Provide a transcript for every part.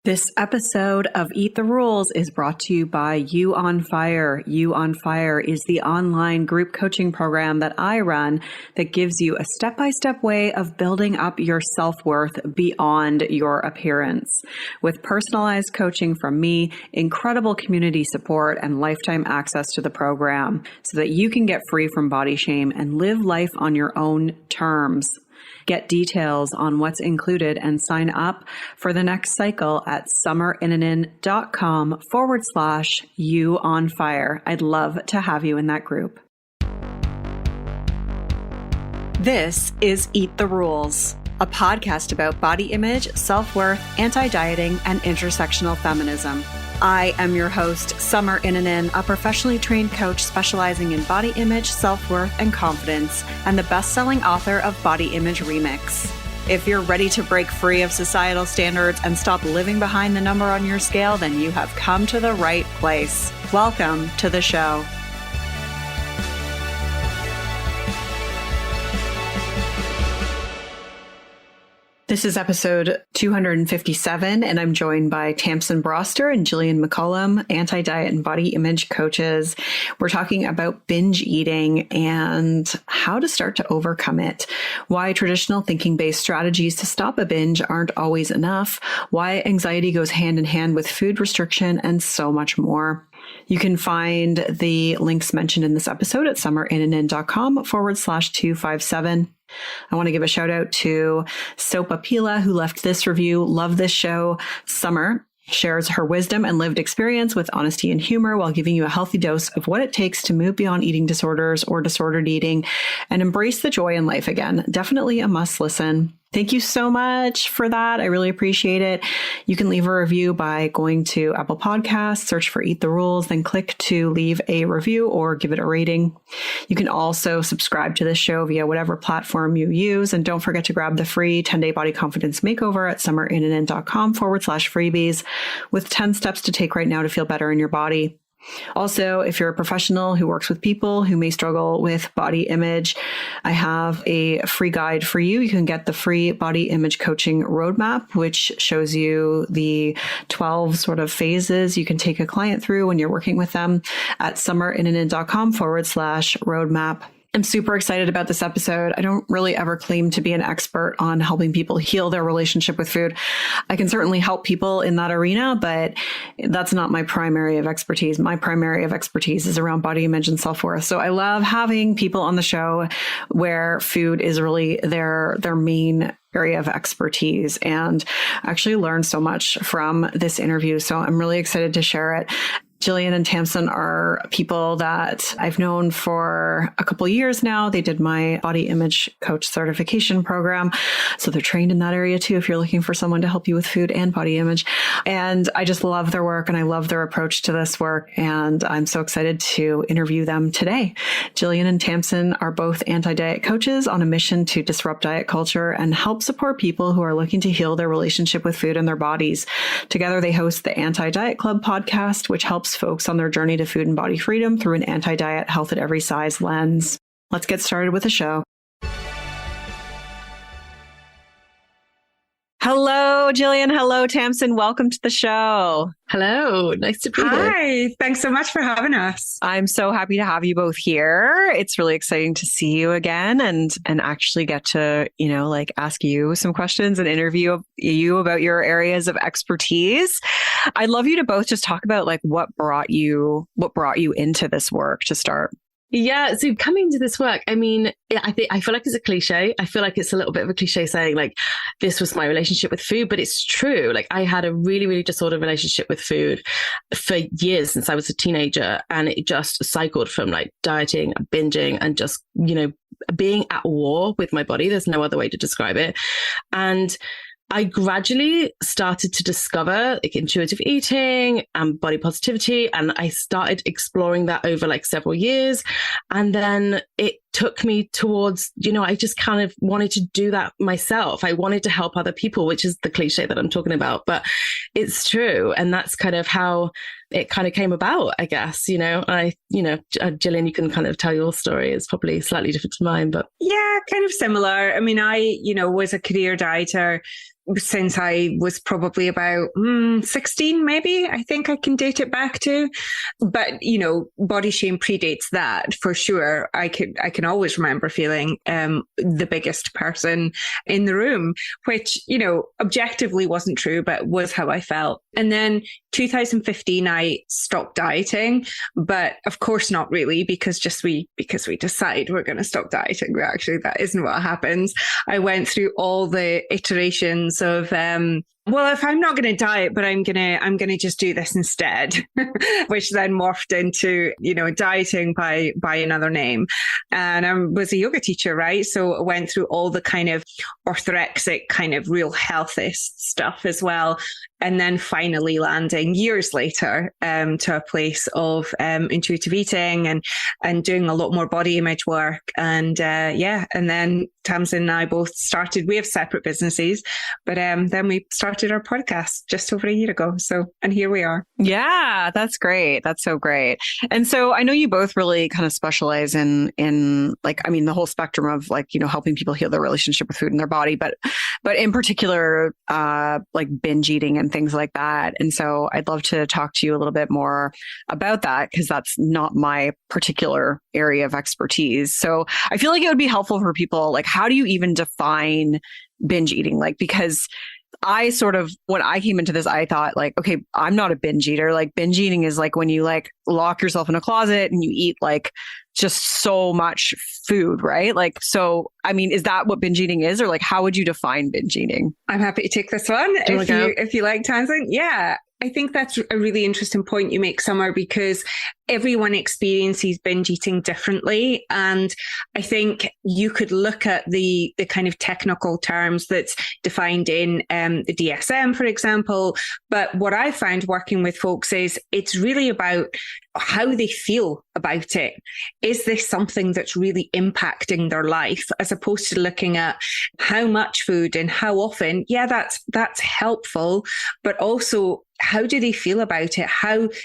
This episode of Eat the Rules is brought to you by You on Fire. You on Fire is the online group coaching program that I run that gives you a step-by-step way of building up your self-worth beyond your appearance. With personalized coaching from me, incredible community support, and lifetime access to the program so that you can get free from body shame and live life on your own terms. Get details on what's included and sign up for the next cycle at summerinanen.com/you on fire. I'd love to have you in that group. This is Eat the Rules, a podcast about body image, self-worth, anti-dieting, and intersectional feminism. I am your host, Summer Inanen, a professionally trained coach specializing in body image, self-worth, and confidence, and the best-selling author of Body Image Remix. If you're ready to break free of societal standards and stop living behind the number on your scale, then you have come to the right place. Welcome to the show. This is episode 257, and I'm joined by Tamsin Broster and Gillian McCollum, anti-diet and body image coaches. We're talking about binge eating and how to start to overcome it, why traditional thinking-based strategies to stop a binge aren't always enough, why anxiety goes hand in hand with food restriction, and so much more. You can find the links mentioned in this episode at summerinanen.com/257. I want to give a shout out to Sopapila, who left this review. Love this show. Summer shares her wisdom and lived experience with honesty and humor while giving you a healthy dose of what it takes to move beyond eating disorders or disordered eating and embrace the joy in life again. Definitely a must listen. Thank you so much for that. I really appreciate it. You can leave a review by going to Apple Podcasts, search for Eat the Rules, then click to leave a review or give it a rating. You can also subscribe to this show via whatever platform you use. And don't forget to grab the free 10-day Body Confidence Makeover at summerinanen.com/freebies with 10 steps to take right now to feel better in your body. Also, if you're a professional who works with people who may struggle with body image, I have a free guide for you. You can get the free body image coaching roadmap, which shows you the 12 sort of phases you can take a client through when you're working with them at summerinanen.com/roadmap. I'm super excited about this episode. I don't really ever claim to be an expert on helping people heal their relationship with food. I can certainly help people in that arena, but that's not my primary of expertise. My primary of expertise is around body image and self-worth. So I love having people on the show where food is really their main area of expertise, and actually learned so much from this interview. So I'm really excited to share it. Gillian and Tamsin are people that I've known for a couple of years now. They did my body image coach certification program. So they're trained in that area too, if you're looking for someone to help you with food and body image. And I just love their work and I love their approach to this work. And I'm so excited to interview them today. Gillian and Tamsin are both anti-diet coaches on a mission to disrupt diet culture and help support people who are looking to heal their relationship with food and their bodies. Together, they host the Anti-Diet Club podcast, which helps folks on their journey to food and body freedom through an anti-diet, health at every size lens. Let's get started with the show. Hello, Gillian. Hello, Tamsin. Welcome to the show. Hello. Nice to be here. Hi. Thanks so much for having us. I'm so happy to have you both here. It's really exciting to see you again and actually get to, ask you some questions and interview you about your areas of expertise. I'd love you to both just talk about what brought you into this work to start. Yeah. So coming to this work, I feel like it's a cliche. I feel like it's a little bit of a cliche saying this was my relationship with food, but it's true. I had a really, really disordered relationship with food for years since I was a teenager. And it just cycled from dieting, binging, and just, being at war with my body. There's no other way to describe it. And I gradually started to discover intuitive eating and body positivity. And I started exploring that over several years. And then it took me towards, I just kind of wanted to do that myself. I wanted to help other people, which is the cliche that I'm talking about, but it's true. And that's kind of how it kind of came about, I guess, Gillian, you can kind of tell your story. It's probably slightly different to mine, but. Yeah, kind of similar. I was a career dieter since I was probably about 16, maybe. I think I can date it back to. But, body shame predates that for sure. I can always remember feeling the biggest person in the room, which, objectively wasn't true, but was how I felt. And then 2015, I stopped dieting, but of course not really, because we decide we're going to stop dieting. Actually, that isn't what happens. I went through all the iterations of, if I'm not going to diet, but I'm gonna just do this instead, which then morphed into, dieting by another name. And I was a yoga teacher, right? So I went through all the kind of orthorexic, kind of real healthist stuff as well. And then finally landing years later to a place of intuitive eating and doing a lot more body image work. And and then Tamsin and I both started, we have separate businesses, but then we started our podcast just over a year ago. And here we are. Yeah, that's great. That's so great. And so I know you both really kind of specialize in the whole spectrum of helping people heal their relationship with food and their body, but in particular, like binge eating and things like that. And so I'd love to talk to you a little bit more about that, because that's not my particular area of expertise. So I feel like it would be helpful for people, like, how do you even define binge eating? Like, because when I came into this, I thought like, okay, I'm not a binge eater. Like binge eating is like when you like lock yourself in a closet and you eat like just so much food, right? Like, so, I mean, is that what binge eating is? Or like, how would you define binge eating? I'm happy to take this one if you like, Tamsin. Yeah. I think that's a really interesting point you make, Summer, because everyone experiences binge eating differently. And I think you could look at the kind of technical terms that's defined in the DSM, for example. But what I found working with folks is it's really about how they feel about it. Is this something that's really impacting their life, as opposed to looking at how much food and how often? Yeah, that's helpful, but also how do they feel about it?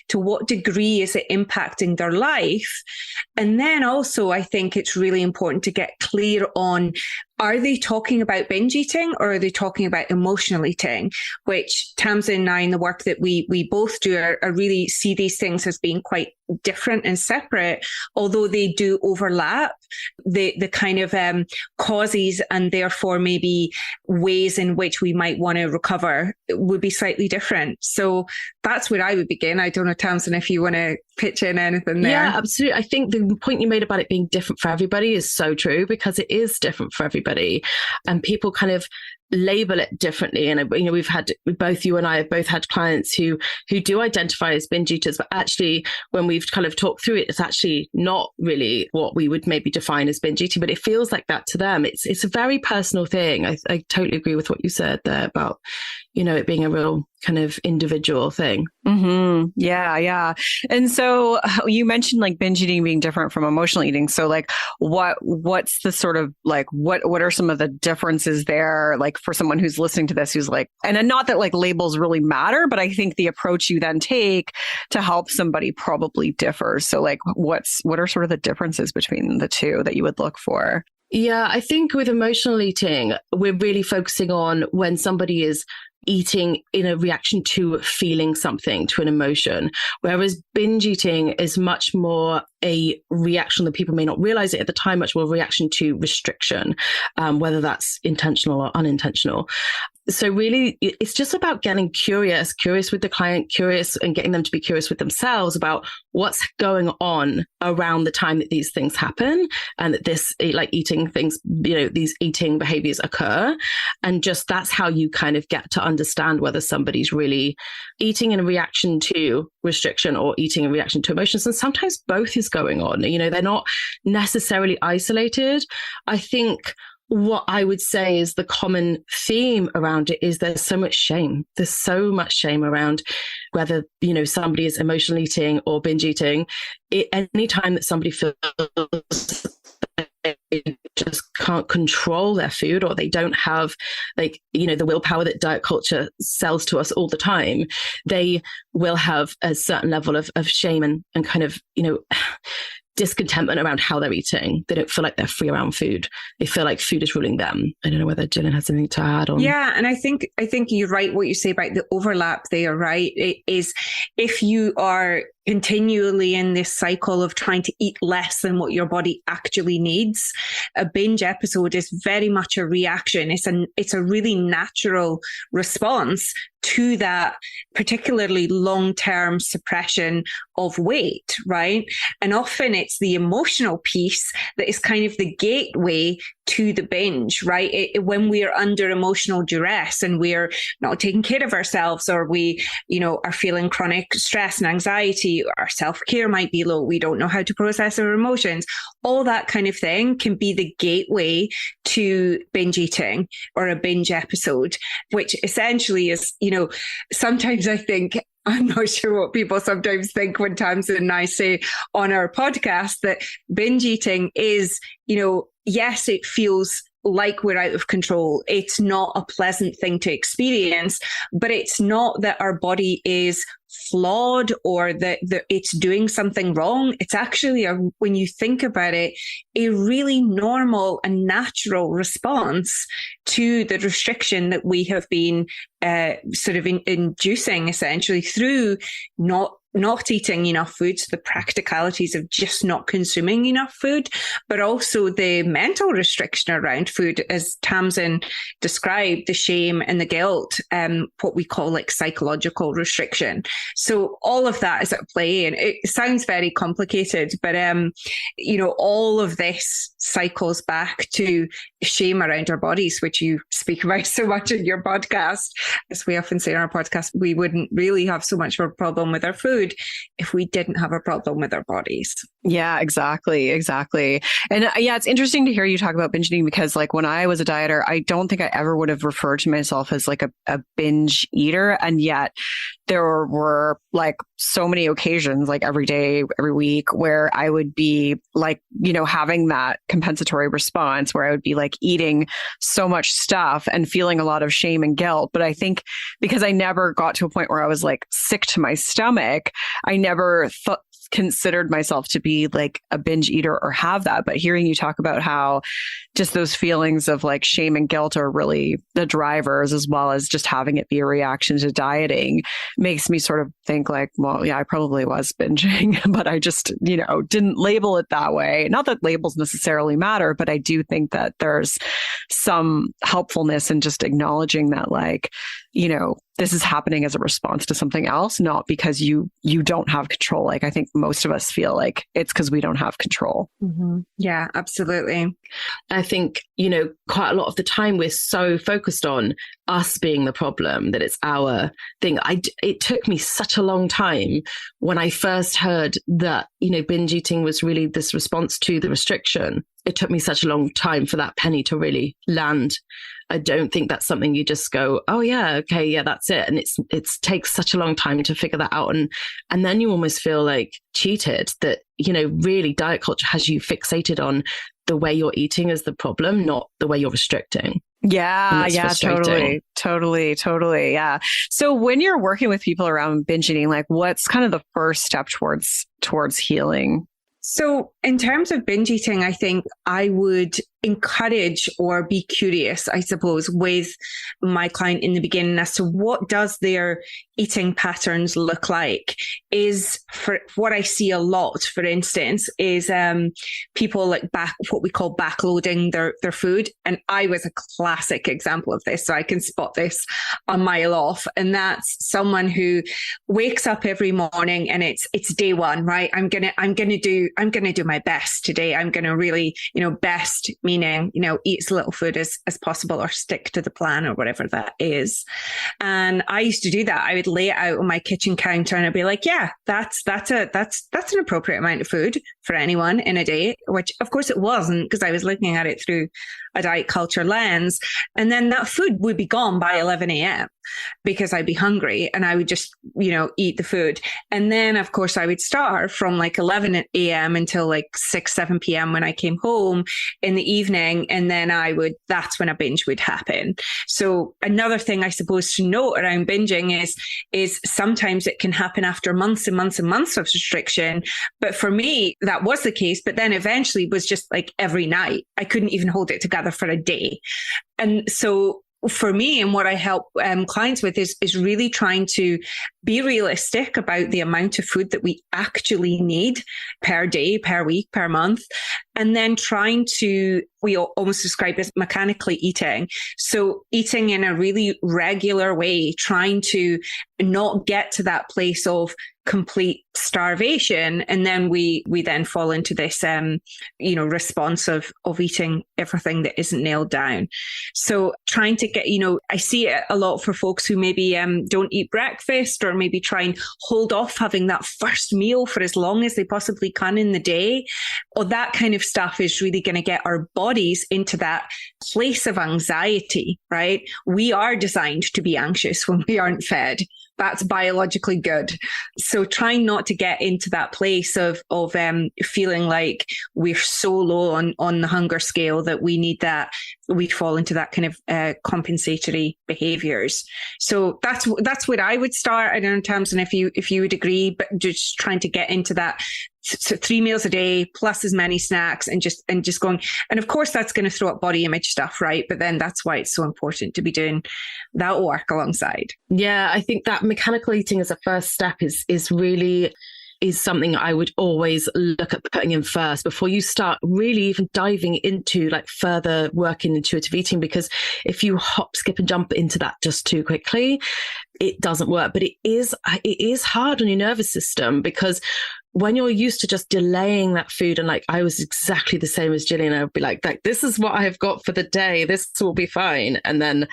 To what degree is it impacting their life? And then also, I think it's really important to get clear on, are they talking about binge eating or are they talking about emotional eating? Which Tamsin and I, in the work that we both do, are really see these things as being quite different and separate, although they do overlap. The kind of causes and therefore maybe ways in which we might want to recover would be slightly different. So that's where I would begin. I don't know, Tamsin, if you want to pitch in anything there. Yeah, absolutely. I think the point you made about it being different for everybody is so true, because it is different for everybody, and people kind of label it differently. And both you and I have both had clients who do identify as binge eaters, but actually when we've kind of talked through it, it's actually not really what we would maybe define as binge eating, but it feels like that to them. It's a very personal thing. I totally agree with what you said there about it being a real kind of individual thing. Mm-hmm. Yeah. And so you mentioned like binge eating being different from emotional eating. So like what's the sort of like, what are some of the differences there? Like for someone who's listening to this, who's like, and not that like labels really matter, but I think the approach you then take to help somebody probably differs. So like what are sort of the differences between the two that you would look for? Yeah, I think with emotional eating, we're really focusing on when somebody is eating in a reaction to feeling something, to an emotion, whereas binge eating is much more a reaction that people may not realize it at the time, much more a reaction to restriction, whether that's intentional or unintentional. So really, it's just about getting curious with the client, curious, and getting them to be curious with themselves about what's going on around the time that these things happen, and that this, like eating things, these eating behaviors occur. And just that's how you kind of get to understand whether somebody's really eating in a reaction to restriction or eating in reaction to emotions. And sometimes both is going on. They're not necessarily isolated. I think what I would say is the common theme around it is there's so much shame. There's so much shame around whether, somebody is emotional eating or binge eating. Any time that somebody feels they just can't control their food, or they don't have the willpower that diet culture sells to us all the time, they will have a certain level of shame and kind of, discontentment around how they're eating. They don't feel like they're free around food. They feel like food is ruling them. I don't know whether Gillian has anything to add on. Yeah, and I think you're right what you say about the overlap there, right? It is if you are continually in this cycle of trying to eat less than what your body actually needs, a binge episode is very much a reaction. It's a really natural response to that particularly long-term suppression of weight, right? And often it's the emotional piece that is kind of the gateway to the binge, right? When we are under emotional duress and we're not taking care of ourselves, or we, are feeling chronic stress and anxiety, our self-care might be low, we don't know how to process our emotions, all that kind of thing can be the gateway to binge eating or a binge episode, which essentially is, sometimes I think, I'm not sure what people sometimes think when Tamsin and I say on our podcast that binge eating is, yes, it feels like we're out of control. It's not a pleasant thing to experience, but it's not that our body is flawed or that it's doing something wrong. It's actually, when you think about it, a really normal and natural response to the restriction that we have been sort of inducing essentially through not eating enough food, so the practicalities of just not consuming enough food, but also the mental restriction around food, as Tamsin described, the shame and the guilt, what we call like psychological restriction. So all of that is at play, and it sounds very complicated, but all of this cycles back to shame around our bodies, which you speak about so much in your podcast. As we often say in our podcast, we wouldn't really have so much of a problem with our food if we didn't have a problem with our bodies. Yeah, exactly. And it's interesting to hear you talk about binge eating, because like when I was a dieter, I don't think I ever would have referred to myself as like a binge eater. And yet there were like so many occasions, like every day, every week, where I would be like, having that compensatory response where I would be like eating so much stuff and feeling a lot of shame and guilt. But I think because I never got to a point where I was like sick to my stomach, I never considered myself to be like a binge eater or have that. But hearing you talk about how just those feelings of like shame and guilt are really the drivers, as well as just having it be a reaction to dieting, makes me sort of think like, well, yeah, I probably was binging, but I just, didn't label it that way. Not that labels necessarily matter, but I do think that there's some helpfulness in just acknowledging that, like, this is happening as a response to something else, not because you don't have control. Like I think most of us feel like it's because we don't have control. Mm-hmm. Yeah, absolutely. I think, quite a lot of the time we're so focused on us being the problem that it's our thing. It took me such a long time when I first heard that, binge eating was really this response to the restriction. It took me such a long time for that penny to really land. I don't think that's something you just go, oh yeah, okay, yeah, that's it. And it takes such a long time to figure that out. And then you almost feel like cheated that, really diet culture has you fixated on the way you're eating as the problem, not the way you're restricting. Yeah, totally. Yeah. So when you're working with people around binge eating, like what's kind of the first step towards healing? So in terms of binge eating, I think I would encourage or be curious, I suppose, with my client in the beginning as to what does their eating patterns look like. Is for what I see a lot, for instance, is people like what we call backloading their food. And I was a classic example of this, so I can spot this a mile off. And that's someone who wakes up every morning and it's day one, right? I'm gonna do my best today. I'm gonna really, best meaning, eat as little food as possible or stick to the plan or whatever that is. And I used to do that. I would lay it out on my kitchen counter and I'd be like, yeah, that's an appropriate amount of food for anyone in a day, which of course it wasn't, because I was looking at it through a diet culture lens. And then that food would be gone by 11 a.m. because I'd be hungry and I would just, eat the food. And then, of course, I would starve from like 11 a.m. until like 6, 7 p.m. when I came home in the evening. And then that's when a binge would happen. So another thing I suppose to note around binging is sometimes it can happen after months and months and months of restriction. But for me, that was the case. But then eventually it was just like every night. I couldn't even hold it together for a day. And so for me, and what I help clients with is really trying to be realistic about the amount of food that we actually need per day, per week, per month. And then we almost describe as mechanically eating. So eating in a really regular way, trying to not get to that place of complete starvation. And then we then fall into this, response of eating everything that isn't nailed down. So trying to get, I see it a lot for folks who maybe don't eat breakfast or maybe try and hold off having that first meal for as long as they possibly can in the day. Or that kind of stuff is really going to get our bodies into that place of anxiety, right? We are designed to be anxious when we aren't fed. That's biologically good. So trying not to get into that place of feeling like we're so low on the hunger scale that we need that, we fall into that kind of compensatory behaviors. So that's what I would start. I don't know, Tamsin, if you would agree, but just trying to get into that. So 3 meals a day plus as many snacks and just going. And of course, that's going to throw up body image stuff, right? But then that's why it's so important to be doing that work alongside. Yeah, I think that mechanical eating as a first step is really something I would always look at putting in first before you start really even diving into like further work in intuitive eating, because if you hop, skip and jump into that just too quickly, it doesn't work. But it is hard on your nervous system, because when you're used to just delaying that food, and like I was exactly the same as Gillian, I would be like, this is what I've got for the day. This will be fine. And then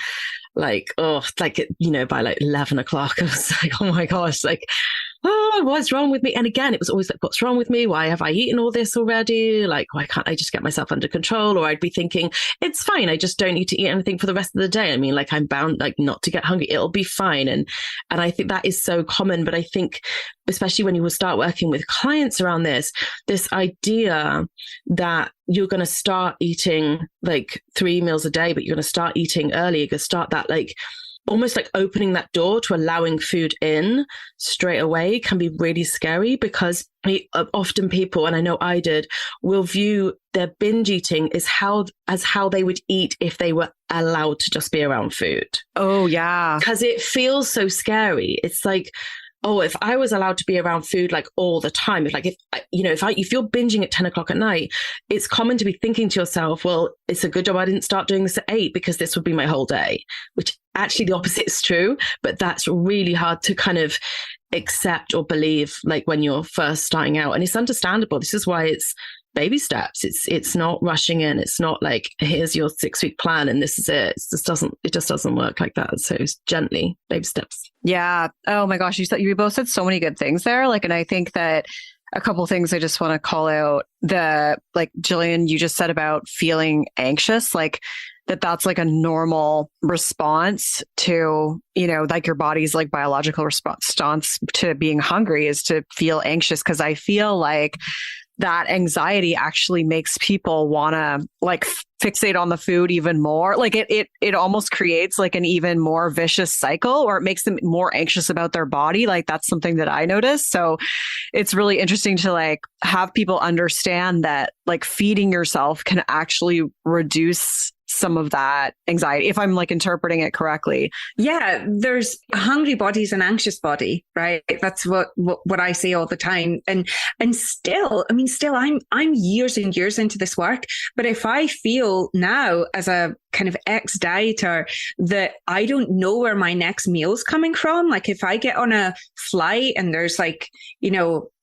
by like 11 o'clock, I was like, oh my gosh, like, oh, what's wrong with me? And again, it was always like, what's wrong with me? Why have I eaten all this already? Like, why can't I just get myself under control? Or I'd be thinking, it's fine. I just don't need to eat anything for the rest of the day. I mean, like, I'm bound like not to get hungry. It'll be fine. And I think that is so common. But I think, especially when you will start working with clients around this idea that you're going to start eating like 3 meals a day, but you're going to start eating early. You're going to start that like almost like opening that door to allowing food in straight away can be really scary, because often people, and I know I did, will view their binge eating as how they would eat if they were allowed to just be around food. Oh, yeah. Because it feels so scary. It's like, oh, if I was allowed to be around food like all the time, if you're binging at 10 o'clock at night, it's common to be thinking to yourself, well, it's a good job I didn't start doing this at 8 because this would be my whole day, which actually the opposite is true. But that's really hard to kind of accept or believe, like when you're first starting out. And it's understandable. This is why it's baby steps. It's not rushing in. It's not like, here's your 6-week plan and this is it. It just doesn't work like that. So it's gently, baby steps. Yeah. Oh my gosh. You both said so many good things there. Like, and I think that a couple of things I just want to call out, like Gillian, you just said about feeling anxious, like that's like a normal response to, like your body's like biological response to being hungry is to feel anxious. Cause I feel like that anxiety actually makes people want to like fixate on the food even more. Like it almost creates like an even more vicious cycle, or it makes them more anxious about their body. Like that's something that I noticed. So it's really interesting to like have people understand that like feeding yourself can actually reduce some of that anxiety, if I'm like interpreting it correctly. Yeah, there's a hungry body is an anxious body, right? That's what I say all the time. And still I'm years and years into this work, but if I feel now as a kind of ex-dieter that I don't know where my next meal's coming from, like if I get on a flight and there's like,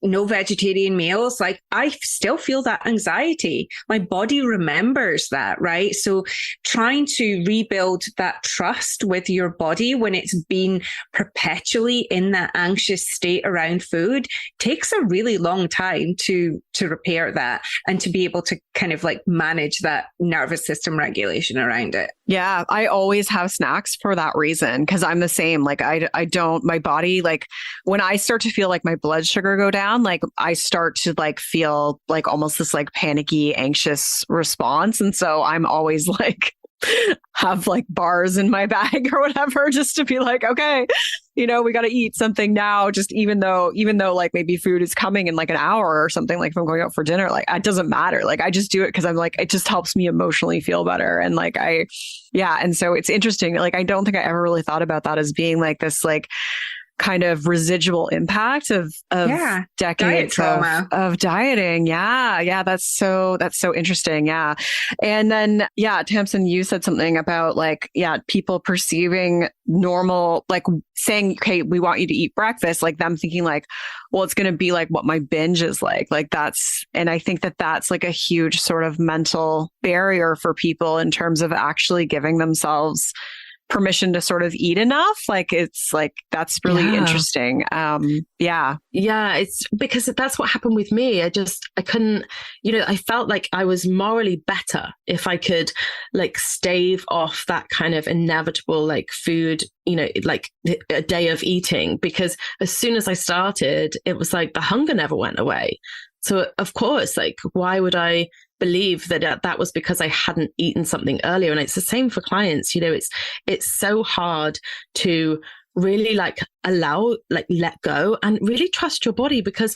no vegetarian meals, like I still feel that anxiety. My body remembers that, right? So trying to rebuild that trust with your body when it's been perpetually in that anxious state around food takes a really long time to repair that and to be able to kind of like manage that nervous system regulation around it. Yeah, I always have snacks for that reason, because I'm the same. Like I don't, my body, like when I start to feel like my blood sugar go down, like I start to like feel like almost this like panicky, anxious response. And so I'm always like, have like bars in my bag or whatever, just to be like, okay, we got to eat something now. Just even though like maybe food is coming in like an hour or something, like if I'm going out for dinner, like it doesn't matter. Like I just do it because I'm like, it just helps me emotionally feel better. And like, and so it's interesting. Like, I don't think I ever really thought about that as being like this, like kind of residual impact of decades of dieting. Yeah. That's so interesting. Yeah. And then, Tamsin, you said something about like, people perceiving normal, like saying, okay, we want you to eat breakfast, like them thinking like, well, it's going to be like what my binge is like and I think that that's like a huge sort of mental barrier for people in terms of actually giving themselves permission to sort of eat enough. Like, it's like, that's really interesting. It's because that's what happened with me. I couldn't, I felt like I was morally better if I could like stave off that kind of inevitable like food, like a day of eating, because as soon as I started, it was like the hunger never went away. So of course, like, why would I believe that was because I hadn't eaten something earlier? And it's the same for clients. It's so hard to really like allow, like let go and really trust your body, because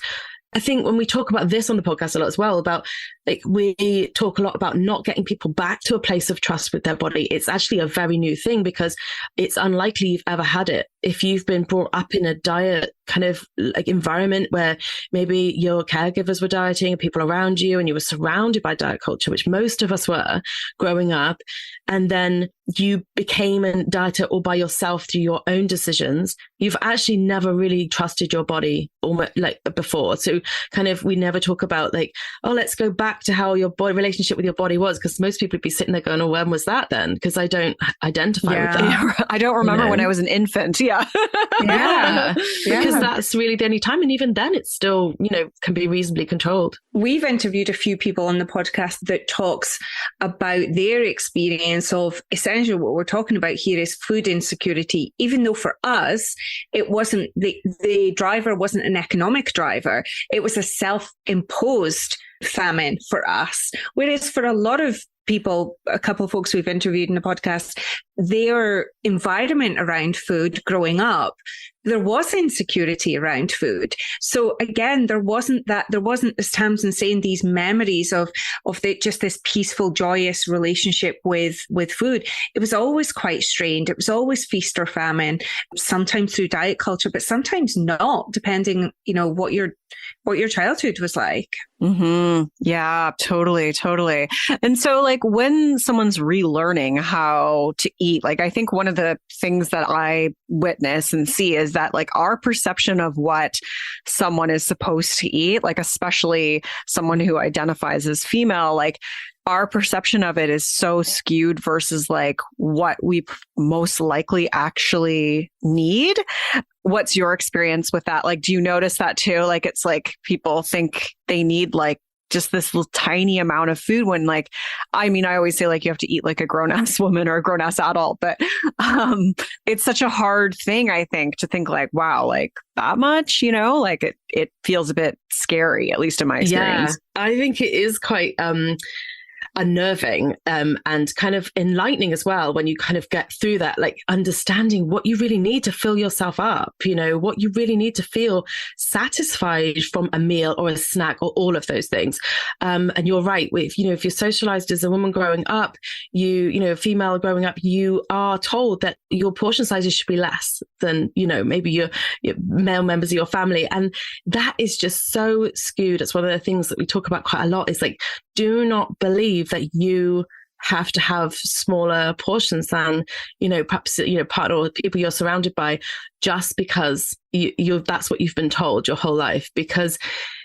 I think when we talk about this on the podcast a lot as well, about like we talk a lot about not getting people back to a place of trust with their body. It's actually a very new thing, because it's unlikely you've ever had it. If you've been brought up in a diet kind of like environment where maybe your caregivers were dieting and people around you, and you were surrounded by diet culture, which most of us were growing up, and then you became a dieter all by yourself through your own decisions, you've actually never really trusted your body almost like before. So kind of, we never talk about like, oh, let's go back to how your body relationship with your body was, because most people would be sitting there going, oh, when was that then? Because I don't identify with that. I don't remember when I was an infant. Because that's really the only time, and even then it's still can be reasonably controlled. We've interviewed a few people on the podcast that talks about their experience of essentially what we're talking about here is food insecurity, even though for us it wasn't the driver wasn't an economic driver, it was a self-imposed famine for us. Whereas for a lot of people, a couple of folks we've interviewed in the podcast, their environment around food growing up, there was insecurity around food. So again, there wasn't, as Tamsin saying, these memories of just this peaceful, joyous relationship with food. It was always quite strained. It was always feast or famine, sometimes through diet culture, but sometimes not, depending, what your childhood was like. Mm-hmm. Yeah, totally. And so like when someone's relearning how to eat, like I think one of the things that I witness and see is that like our perception of what someone is supposed to eat, like especially someone who identifies as female, like our perception of it is so skewed versus like what we most likely actually need. What's your experience with that? Like, do you notice that too? Like, it's like people think they need like just this little tiny amount of food when like, I mean, I always say like you have to eat like a grown ass woman or a grown ass adult, but it's such a hard thing, I think, to think like, wow, like that much, like it feels a bit scary, at least in my experience. Yeah, I think it is quite unnerving and kind of enlightening as well when you kind of get through that, like understanding what you really need to fill yourself up, what you really need to feel satisfied from a meal or a snack or all of those things. And you're right, if you're socialized as a woman growing up, a female growing up, you are told that your portion sizes should be less than maybe your male members of your family, and that is just so skewed. It's one of the things that we talk about quite a lot, is like, do not believe that you have to have smaller portions than perhaps partner or people you're surrounded by, just because you that's what you've been told your whole life. Because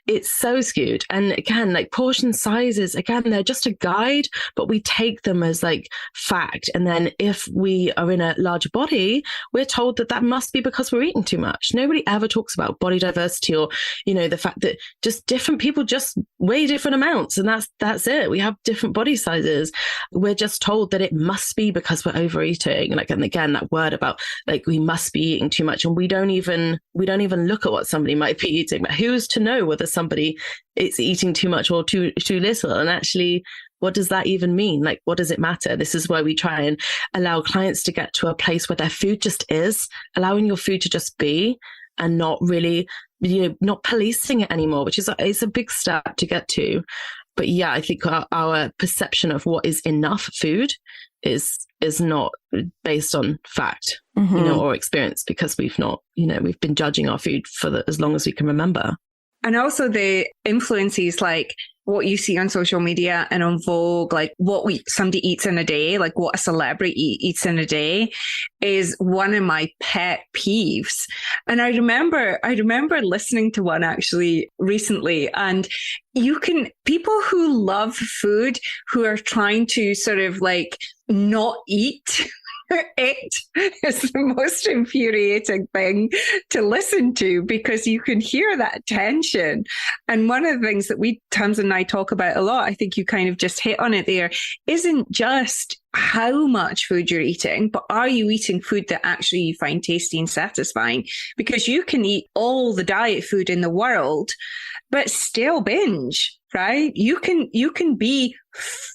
it's so skewed. And again, like portion sizes, again, they're just a guide, but we take them as like fact. And then if we are in a larger body, we're told that that must be because we're eating too much. Nobody ever talks about body diversity or, you know, the fact that just different people just weigh different amounts. And that's it. We have different body sizes. We're just told that it must be because we're overeating. Like, and again, that word about like, we must be eating too much. And we don't even look at what somebody might be eating. But who's to know whether somebody is eating too much or too little? And actually, what does that even mean? Like, what does it matter? This is where we try and allow clients to get to a place where their food just is, allowing your food to just be, and not really, you know, not policing it anymore, which is it's a big step to get to. But yeah, I think our perception of what is enough food is not based on fact, you know, or experience, because we've been judging our food for as long as we can remember. And also the influences, like what you see on social media and on Vogue, like what somebody eats in a day, like what a celebrity eats in a day, is one of my pet peeves. And I remember listening to one actually recently, and people who love food, who are trying to sort of like not eat it is the most infuriating thing to listen to, because you can hear that tension. And one of the things that Tamsin and I talk about a lot, I think you kind of just hit on it there, isn't just how much food you're eating, but are you eating food that actually you find tasty and satisfying? Because you can eat all the diet food in the world, but still binge, right? You can be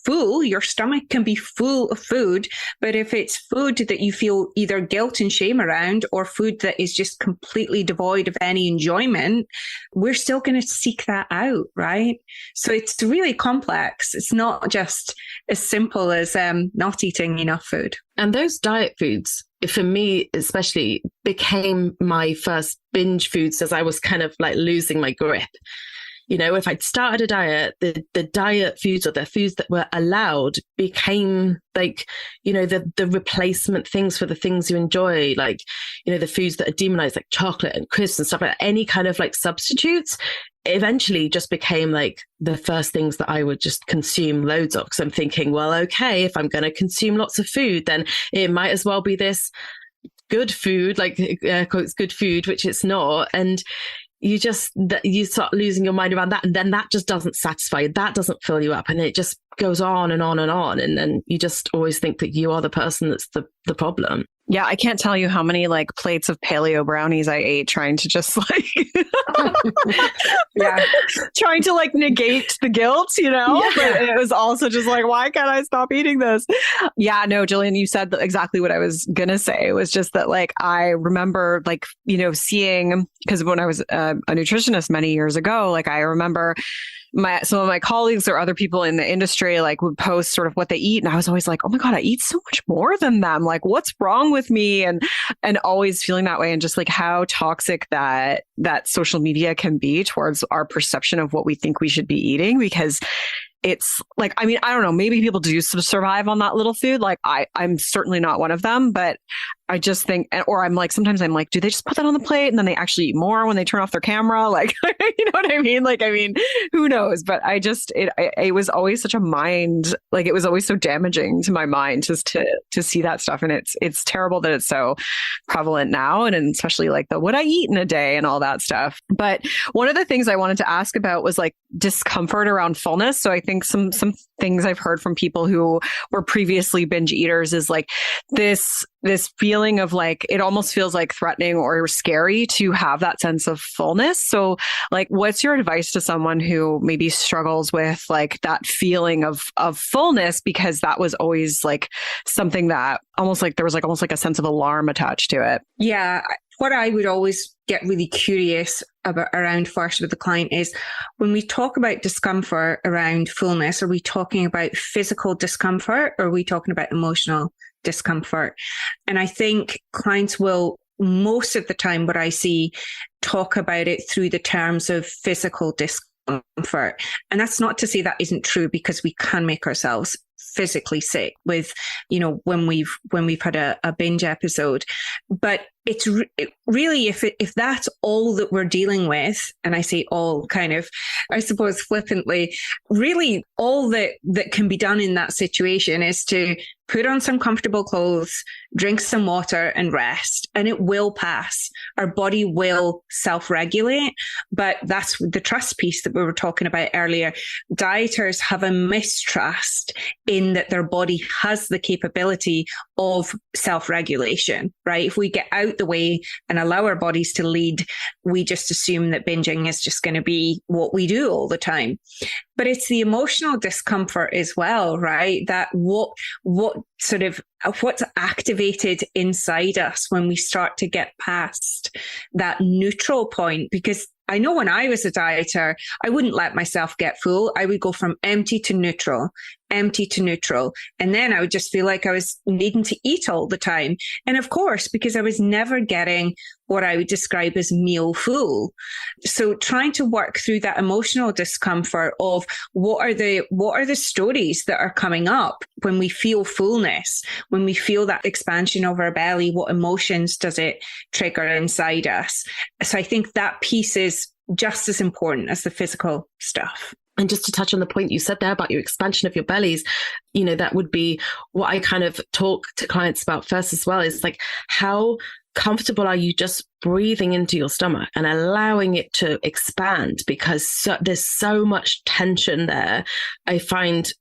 full, your stomach can be full of food, but if it's food that you feel either guilt and shame around, or food that is just completely devoid of any enjoyment, we're still going to seek that out, right? So it's really complex. It's not just as simple as not eating enough food. And those diet foods, for me especially, became my first binge foods as I was kind of like losing my grip. You know, if I'd started a diet, the diet foods, or the foods that were allowed, became like, you know, the replacement things for the things you enjoy, like, you know, the foods that are demonized, like chocolate and crisps and stuff like that, any kind of like substitutes, eventually just became like the first things that I would just consume loads of. Because I'm thinking, well, okay, if I'm going to consume lots of food, then it might as well be this good food, like quotes good food, which it's not. And you start losing your mind around that, and then that just doesn't satisfy you. That doesn't fill you up, and it just goes on and on and on. And then you just always think that you are the person that's the problem. Yeah, I can't tell you how many like plates of paleo brownies I ate trying to just like, trying to like negate the guilt, you know, but it was also just like, why can't I stop eating this? Yeah, no, Gillian, you said exactly what I was going to say. It was just that like, I remember like, you know, seeing, because when I was a nutritionist many years ago, like I remember some of my colleagues or other people in the industry like would post sort of what they eat. And I was always like, oh my God, I eat so much more than them. Like, what's wrong with me? And always feeling that way. And just like how toxic that social media can be towards our perception of what we think we should be eating, because it's like, I mean, I don't know, maybe people do survive on that little food. Like I'm certainly not one of them, but I just think, or I'm like, sometimes I'm like, do they just put that on the plate and then they actually eat more when they turn off their camera? Like, you know what I mean? Like, I mean, who knows? But I just, it was always such a mind, like it was always so damaging to my mind just to see that stuff. And it's terrible that it's so prevalent now. And especially like what I eat in a day and all that stuff. But one of the things I wanted to ask about was like discomfort around fullness. So I think some things I've heard from people who were previously binge eaters is like this feeling of like, it almost feels like threatening or scary to have that sense of fullness. So like, what's your advice to someone who maybe struggles with like that feeling of fullness? Because that was always like something that almost like there was like almost like a sense of alarm attached to it. Yeah. What I would always get really curious around first with the client is when we talk about discomfort around fullness, are we talking about physical discomfort or are we talking about emotional discomfort? And I think clients will, most of the time, what I see, talk about it through the terms of physical discomfort. And that's not to say that isn't true, because we can make ourselves physically sick with, you know, when we've had a binge episode. But really, if that's all that we're dealing with, and I say all kind of, I suppose flippantly, really all that can be done in that situation is to put on some comfortable clothes, drink some water and rest, and it will pass. Our body will self-regulate, but that's the trust piece that we were talking about earlier. Dieters have a mistrust in that their body has the capability of self-regulation, right? If we get out the way and allow our bodies to lead, we just assume that binging is just going to be what we do all the time. But it's the emotional discomfort as well, right? That what's activated inside us when we start to get past that neutral point. Because I know when I was a dieter, I wouldn't let myself get full. I would go from empty to neutral. And then I would just feel like I was needing to eat all the time. And of course, because I was never getting what I would describe as meal full. So trying to work through that emotional discomfort of what are the stories that are coming up when we feel fullness, when we feel that expansion of our belly, what emotions does it trigger inside us? So I think that piece is just as important as the physical stuff. And just to touch on the point you said there about your expansion of your bellies, that would be what I kind of talk to clients about first as well, is like, how comfortable are you just breathing into your stomach and allowing it to expand? Because there's so much tension there. I find,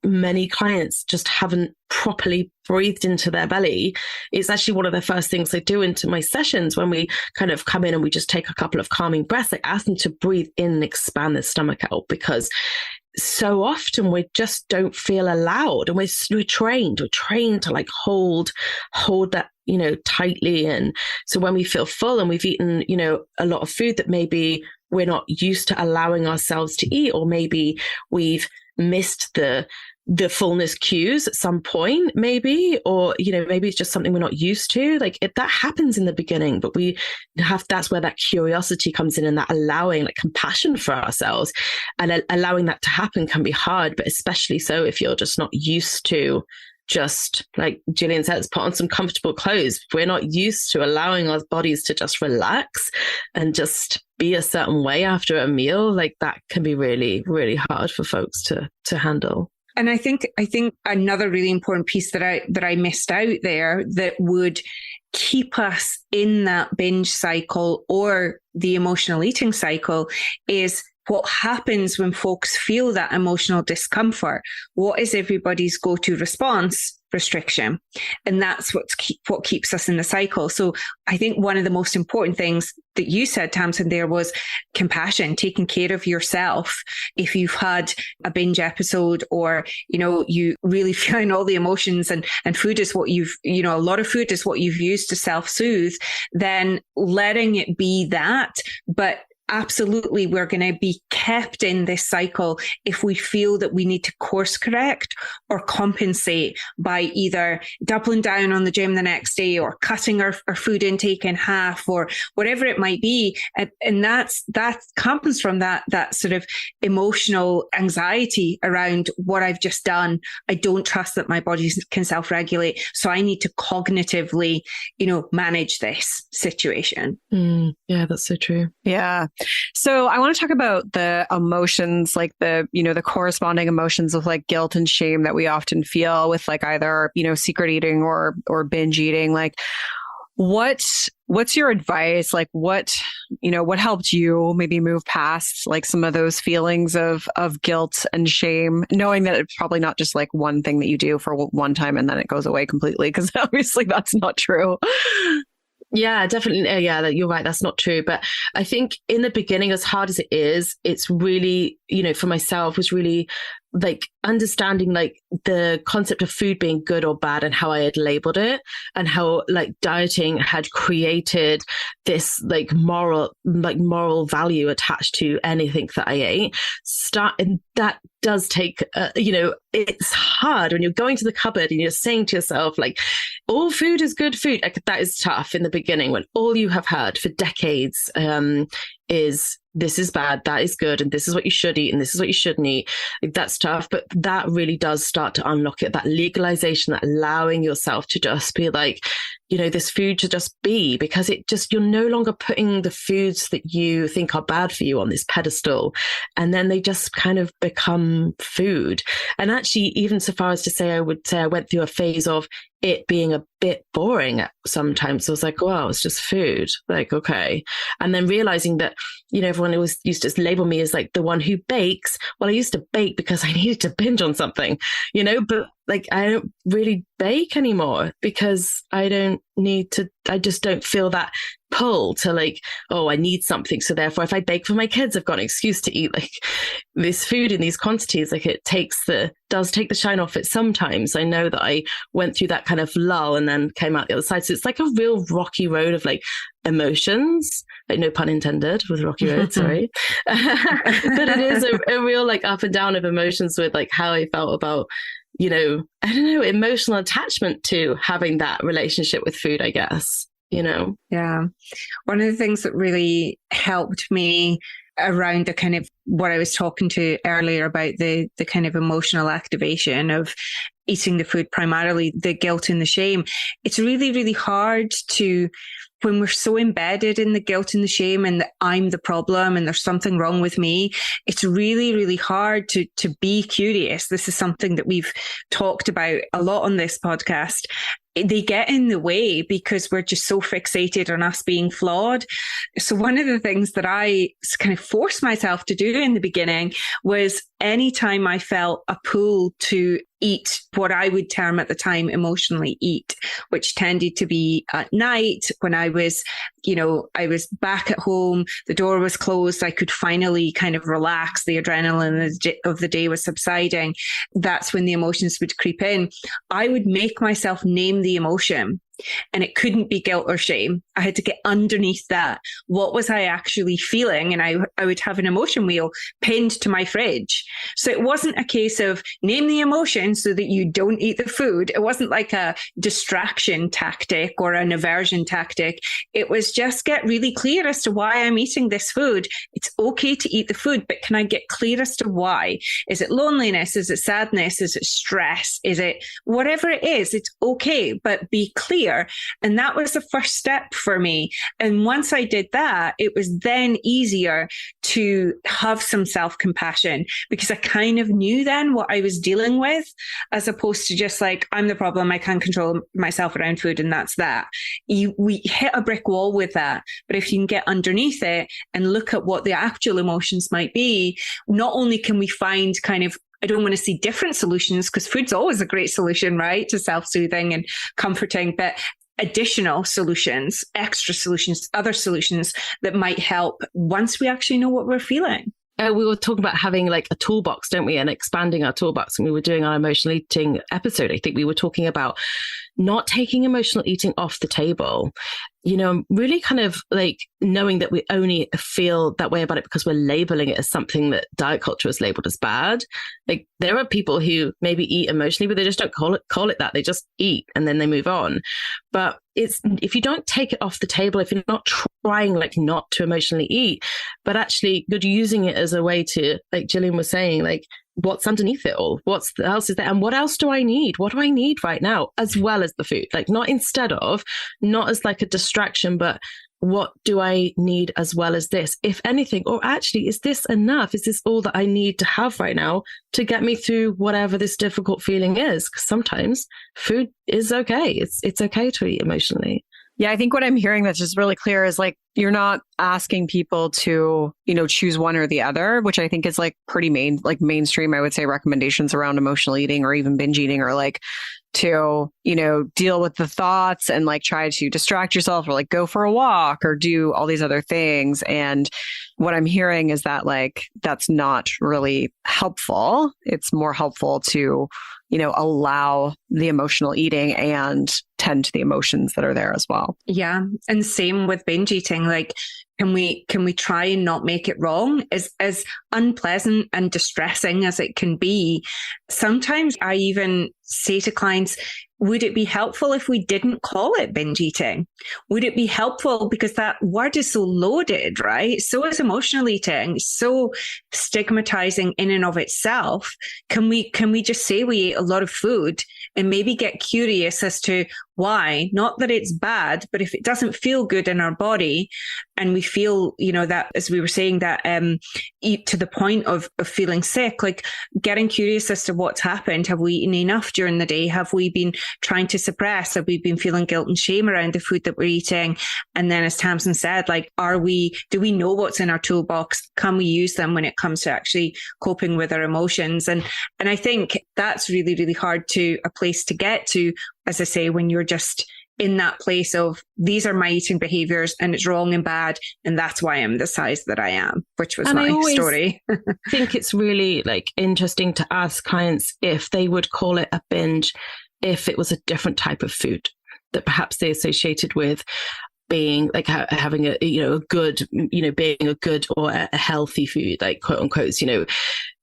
many clients just haven't properly breathed into their belly. It's actually one of the first things I do into my sessions when we kind of come in and we just take a couple of calming breaths. I ask them to breathe in and expand their stomach out, because so often we just don't feel allowed, and we're trained to like hold that, tightly. And so when we feel full and we've eaten, a lot of food that maybe we're not used to allowing ourselves to eat, or maybe we've missed the fullness cues at some point, maybe, or, maybe it's just something we're not used to. Like that happens in the beginning, but that's where that curiosity comes in, and that allowing, like, compassion for ourselves, and allowing that to happen can be hard, but especially so if you're just not used to, just like Gillian says, put on some comfortable clothes. We're not used to allowing our bodies to just relax and just be a certain way after a meal. Like that can be really, really hard for folks to handle. And I think another really important piece that I missed out there that would keep us in that binge cycle or the emotional eating cycle is what happens when folks feel that emotional discomfort. What is everybody's go-to response? Restriction. And that's what keeps us in the cycle. So I think one of the most important things that you said, Tamsin, there was compassion, taking care of yourself. If you've had a binge episode, or, you really feeling all the emotions and food is what a lot of food is what you've used to self-soothe, then letting it be that. But absolutely, we're going to be kept in this cycle if we feel that we need to course correct or compensate by either doubling down on the gym the next day, or cutting our food intake in half, or whatever it might be. And that comes from that sort of emotional anxiety around what I've just done. I don't trust that my body can self-regulate, so I need to cognitively, manage this situation. Yeah, that's so true. Yeah. So I want to talk about the emotions, like the corresponding emotions of like guilt and shame that we often feel with like either, secret eating or binge eating. Like what's your advice? Like what helped you maybe move past like some of those feelings of guilt and shame, knowing that it's probably not just like one thing that you do for one time and then it goes away completely, because obviously that's not true. Yeah, definitely. Yeah, you're right. That's not true. But I think in the beginning, as hard as it is, it's really, for myself, was really like understanding like the concept of food being good or bad, and how I had labeled it, and how like dieting had created this like moral value attached to anything that I ate. And that does take, it's hard when you're going to the cupboard and you're saying to yourself, like, all food is good food. Like, that is tough in the beginning when all you have heard for decades is this is bad, that is good, and this is what you should eat, and this is what you shouldn't eat. Like, that's tough, but that really does start to unlock it, that legalization, that allowing yourself to just be like, this food should just be, because you're no longer putting the foods that you think are bad for you on this pedestal. And then they just kind of become food. And actually, even so far as to say, I would say I went through a phase of it being a bit boring sometimes. I was like, wow, it's just food. Like, okay. And then realizing that, everyone always used to label me as like the one who bakes. Well, I used to bake because I needed to binge on something, but like, I don't really bake anymore because I just don't feel that pull to like, oh, I need something. So therefore, if I bake for my kids, I've got an excuse to eat like this food in these quantities. Like it does take the shine off it sometimes. I know that I went through that kind of lull and then came out the other side. So it's like a real rocky road of like emotions, like no pun intended with rocky road, sorry. But it is a real like up and down of emotions with like how I felt about, I don't know, emotional attachment to having that relationship with food, I guess. Yeah. One of the things that really helped me around the kind of what I was talking to earlier about the kind of emotional activation of eating the food, primarily the guilt and the shame. It's really, really hard when we're so embedded in the guilt and the shame and that I'm the problem and there's something wrong with me, it's really, really hard to be curious. This is something that we've talked about a lot on this podcast. They get in the way because we're just so fixated on us being flawed. So one of the things that I kind of forced myself to do in the beginning was anytime I felt a pull to eat what I would term at the time emotionally eat, which tended to be at night when I was back at home, the door was closed, I could finally kind of relax, the adrenaline of the day was subsiding. That's when the emotions would creep in. I would make myself name the emotion. And it couldn't be guilt or shame. I had to get underneath that. What was I actually feeling? And I would have an emotion wheel pinned to my fridge. So it wasn't a case of name the emotion so that you don't eat the food. It wasn't like a distraction tactic or an aversion tactic. It was just get really clear as to why I'm eating this food. It's okay to eat the food, but can I get clear as to why? Is it loneliness? Is it sadness? Is it stress? Is it whatever it is? It's okay, but be clear. And that was the first step for me. And once I did that, it was then easier to have some self-compassion because I kind of knew then what I was dealing with, as opposed to just like, I'm the problem, I can't control myself around food, and that's that. We hit a brick wall with that. But if you can get underneath it and look at what the actual emotions might be, not only can we find I don't want to see different solutions because food's always a great solution, right? To self-soothing and comforting, but additional solutions, extra solutions, other solutions that might help once we actually know what we're feeling. We were talking about having like a toolbox, don't we? And expanding our toolbox. And we were doing our emotional eating episode. I think we were talking about not taking emotional eating off the table. Really kind of like knowing that we only feel that way about it because we're labeling it as something that diet culture has labeled as bad. Like there are people who maybe eat emotionally, but they just don't call it that. They just eat and then they move on. But if you don't take it off the table, if you're not trying like not to emotionally eat, but actually you're using it as a way to, like Gillian was saying, like, what's underneath it all? What else is there? And what else do I need? What do I need right now? As well as the food, like not as like a distraction, but what do I need as well as this, if anything? Or actually, is this enough? Is this all that I need to have right now to get me through whatever this difficult feeling is? Because sometimes food is okay. It's okay to eat emotionally. Yeah, I think what I'm hearing that's just really clear is like, you're not asking people to, choose one or the other, which I think is like pretty mainstream, I would say, recommendations around emotional eating or even binge eating, or like to, deal with the thoughts and like try to distract yourself or like go for a walk or do all these other things. And what I'm hearing is that like, that's not really helpful. It's more helpful to, allow the emotional eating and tend to the emotions that are there as well. Yeah. And same with binge eating. Like, can we try and not make it wrong? As unpleasant and distressing as it can be, sometimes I even say to clients, would it be helpful if we didn't call it binge eating? Would it be helpful? Because that word is so loaded, right? So is emotional eating, so stigmatizing in and of itself. Can we just say we ate a lot of food and maybe get curious as to why. Not that it's bad, but if it doesn't feel good in our body and we feel, that, as we were saying, that eat to the point of feeling sick, like getting curious as to what's happened. Have we eaten enough during the day? Have we been trying to suppress? Have we been feeling guilt and shame around the food that we're eating? And then, as Tamsin said, like, do we know what's in our toolbox? Can we use them when it comes to actually coping with our emotions? And I think that's really, really hard to a place to get to, as I say, when you're just in that place of, these are my eating behaviors and it's wrong and bad, and that's why I'm the size that I am, which was my story. I think it's really like interesting to ask clients if they would call it a binge if it was a different type of food that perhaps they associated with being like having a good, being a good or a healthy food, like quote unquote,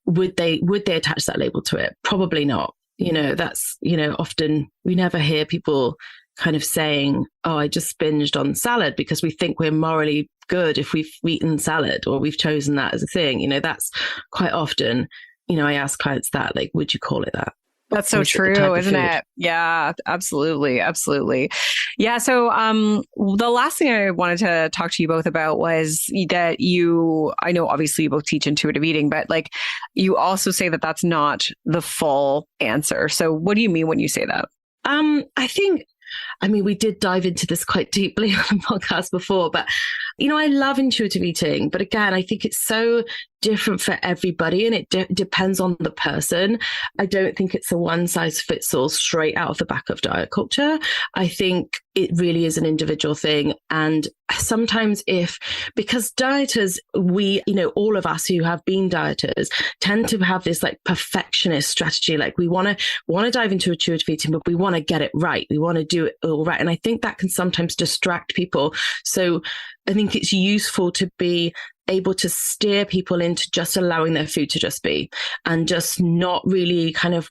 would they attach that label to it? Probably not. That's, often we never hear people kind of saying, oh, I just binged on salad, because we think we're morally good if we've eaten salad or we've chosen that as a thing. That's quite often, I ask clients that, like, would you call it that? That's so true, isn't it? Yeah, absolutely. Absolutely. Yeah. So the last thing I wanted to talk to you both about was that I know obviously you both teach intuitive eating, but like you also say that that's not the full answer. So what do you mean when you say that? We did dive into this quite deeply on the podcast before, but, I love intuitive eating. But again, I think it's so different for everybody, and it depends on the person. I don't think it's a one size fits all straight out of the back of diet culture. I think it really is an individual thing. And sometimes because dieters, all of us who have been dieters tend to have this like perfectionist strategy. Like we want to dive into intuitive eating, but we want to get it right. We want to do it all right. And I think that can sometimes distract people. So I think it's useful to be able to steer people into just allowing their food to just be, and just not really kind of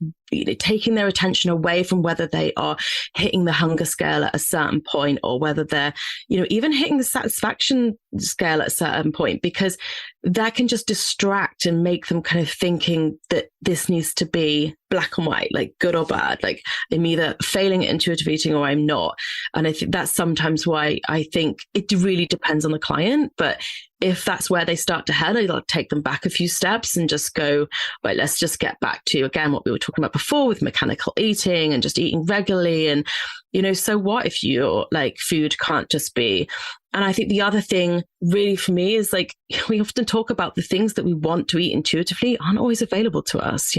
taking their attention away from whether they are hitting the hunger scale at a certain point, or whether they're, even hitting the satisfaction scale at a certain point, because that can just distract and make them kind of thinking that this needs to be black and white, like good or bad, like I'm either failing at intuitive eating or I'm not. And I think that's sometimes why I think it really depends on the client. But if that's where they start to head, I'll take them back a few steps and just go, right, let's just get back to, again, what we were talking about before with mechanical eating and just eating regularly. And, so what if your like food can't just be? And I think the other thing really for me is like, we often talk about the things that we want to eat intuitively aren't always available to us,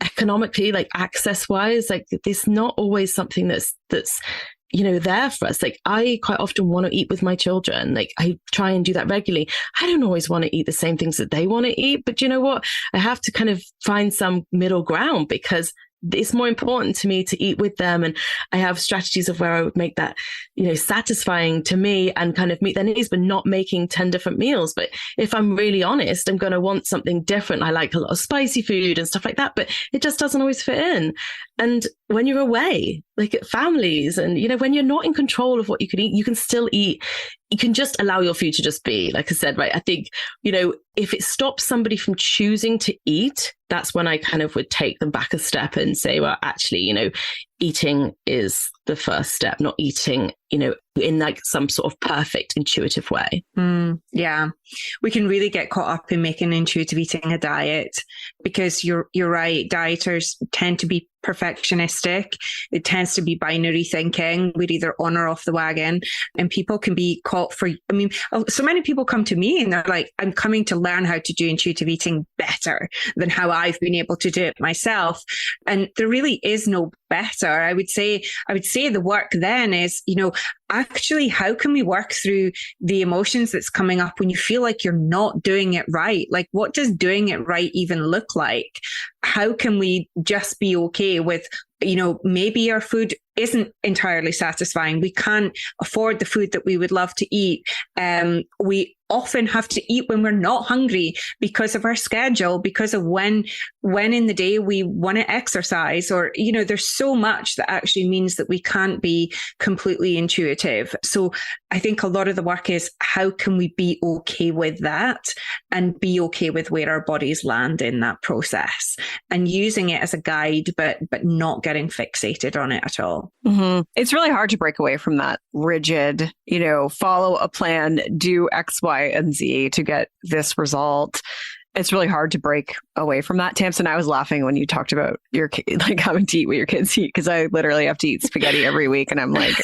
economically, like access wise, like there's not always something that's there for us. Like I quite often want to eat with my children. Like I try and do that regularly. I don't always want to eat the same things that they want to eat, but you know what? I have to kind of find some middle ground, because it's more important to me to eat with them. And I have strategies of where I would make that, satisfying to me and kind of meet their needs, but not making 10 different meals. But if I'm really honest, I'm going to want something different. I like a lot of spicy food and stuff like that, but it just doesn't always fit in. And when you're away, like at families and, when you're not in control of what you can eat, you can still eat. You can just allow your food to just be, like I said, right? I think, if it stops somebody from choosing to eat, that's when I kind of would take them back a step and say, well, actually, eating is the first step, not eating, in like some sort of perfect intuitive way. Yeah. We can really get caught up in making intuitive eating a diet, because you're right. Dieters tend to be perfectionistic. It tends to be binary thinking. We're either on or off the wagon, and people can be caught so many people come to me and they're like, I'm coming to learn how to do intuitive eating better than how I've been able to do it myself. And there really is no better. I would say the work then is, actually, how can we work through the emotions that's coming up when you feel like you're not doing it right? Like, what does doing it right even look like? How can we just be okay with, maybe our food isn't entirely satisfying. We can't afford the food that we would love to eat. We often have to eat when we're not hungry because of our schedule, because of when in the day we want to exercise, or, there's so much that actually means that we can't be completely intuitive. So I think a lot of the work is how can we be okay with that and be okay with where our bodies land in that process, and using it as a guide, but not getting fixated on it at all. Mm-hmm. It's really hard to break away from that rigid, follow a plan, do X, Y, and Z to get this result. It's really hard to break away from that. Tamsin, I was laughing when you talked about your like having to eat what your kids eat, because I literally have to eat spaghetti every week, and I'm like,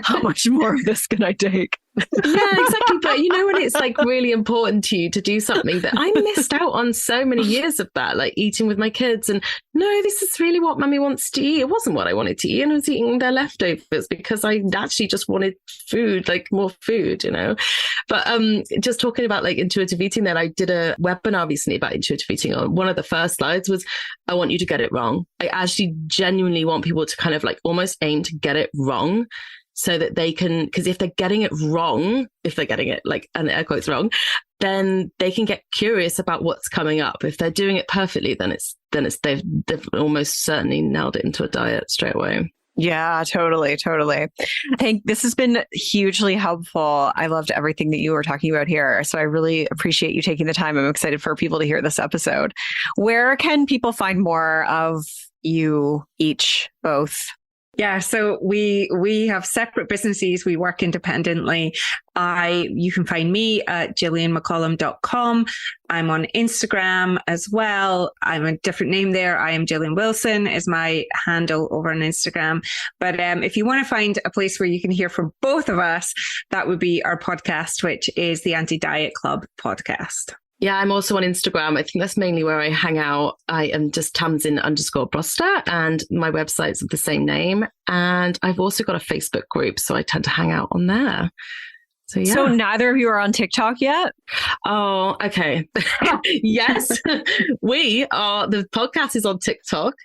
how much more of this can I take? Yeah, exactly. But when it's like really important to you to do something, that I missed out on so many years of that, like eating with my kids, and no, this is really what Mummy wants to eat. It wasn't what I wanted to eat, and I was eating their leftovers because I actually just wanted food, like more food, But just talking about like intuitive eating, that I did a webinar recently about intuitive eating. One of the first slides was, I want you to get it wrong. I actually genuinely want people to kind of like almost aim to get it wrong, so that they can, because if they're getting it wrong, if they're getting it like an air quotes wrong, then they can get curious about what's coming up. If they're doing it perfectly, then they've almost certainly nailed it into a diet straight away. Yeah, totally. I think this has been hugely helpful. I loved everything that you were talking about here. So I really appreciate you taking the time. I'm excited for people to hear this episode. Where can people find more of you each, both? Yeah, so we have separate businesses. We work independently. You can find me at GillianMcCollum.com. I'm on Instagram as well. I'm a different name there. I am Gillian Wilson is my handle over on Instagram. But if you want to find a place where you can hear from both of us, that would be our podcast, which is the Anti-Diet Club podcast. Yeah, I'm also on Instagram. I think that's mainly where I hang out. I am just Tamsin_Broster, and my website's of the same name. And I've also got a Facebook group, so I tend to hang out on there. So, yeah. So neither of you are on TikTok yet? Oh, okay. Yes, we are. The podcast is on TikTok.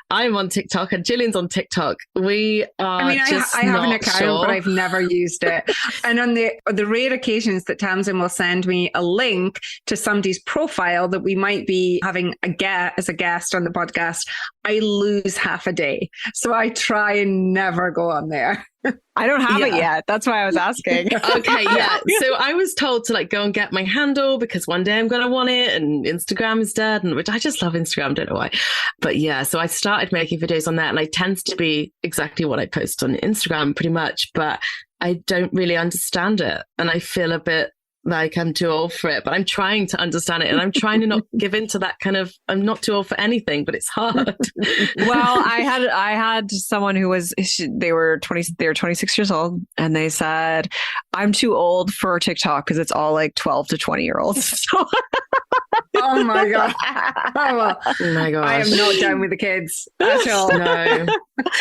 I'm on TikTok, and Gillian's on TikTok. We are. I have an account, but I've never used it. And on the rare occasions that Tamsin will send me a link to somebody's profile that we might be having as a guest on the podcast, I lose half a day. So I try and never go on there. I don't have it yet. That's why I was asking. Okay, yeah. So I was told to like go and get my handle because one day I'm going to want it, and Instagram is dead, and which I just love Instagram. Don't know why. But yeah, so I started making videos on that, and it tends to be exactly what I post on Instagram pretty much, but I don't really understand it. And I feel a bit like I'm too old for it, but I'm trying to understand it, and I'm trying to not give into that kind of, I'm not too old for anything, but it's hard. Well, I had someone who they were 26 years old, and they said, I'm too old for TikTok because it's all like 12 to 20 year olds. So oh my God. Oh my gosh. I am not down with the kids at all. No.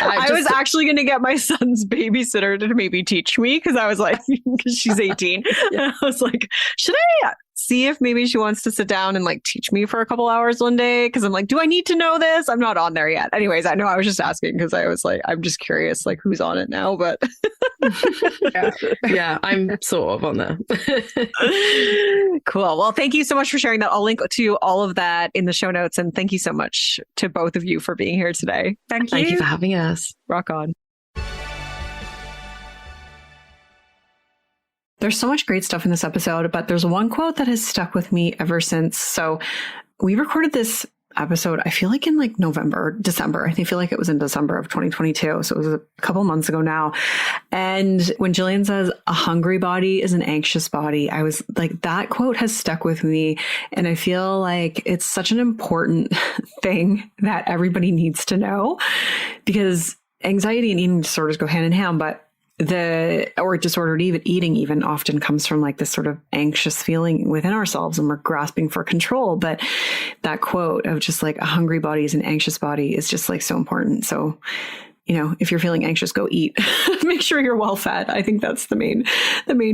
I was actually going to get my son's babysitter to maybe teach me, because I was like, because she's 18. And I was like, should I see if maybe she wants to sit down and like teach me for a couple hours one day? Because I'm like, do I need to know this? I'm not on there yet. Anyways, I know I was just asking because I was like, I'm just curious, like who's on it now, but yeah, I'm sort of on there. Cool. Well, thank you so much for sharing that. I'll link to all of that in the show notes. And thank you so much to both of you for being here today. Thank you for having us. Rock on. There's so much great stuff in this episode, but there's one quote that has stuck with me ever since. So we recorded this episode, I feel like in like December. I feel like it was in December of 2022. So it was a couple months ago now. And when Gillian says a hungry body is an anxious body, I was like, that quote has stuck with me. And I feel like it's such an important thing that everybody needs to know, because anxiety and eating disorders go hand in hand, but disordered eating even often comes from like this sort of anxious feeling within ourselves, and we're grasping for control. But that quote of just like a hungry body is an anxious body is just like so important. So, if you're feeling anxious, go eat. Make sure you're well fed. I think that's the main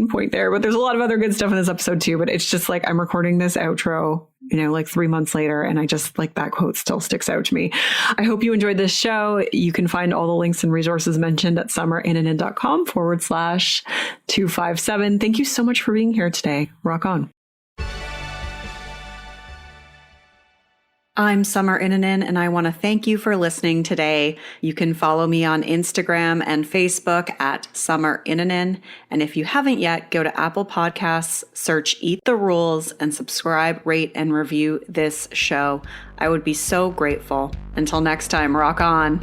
point there. But there's a lot of other good stuff in this episode too. But it's just like I'm recording this outro, like 3 months later, and I just like that quote still sticks out to me. I hope you enjoyed this show. You can find all the links and resources mentioned at summerinnanin.com/257. Thank you so much for being here today. Rock on. I'm Summer Inanen, and I want to thank you for listening today. You can follow me on Instagram and Facebook at Summer Inanen. And if you haven't yet, go to Apple Podcasts, search Eat the Rules, and subscribe, rate, and review this show. I would be so grateful. Until next time, rock on.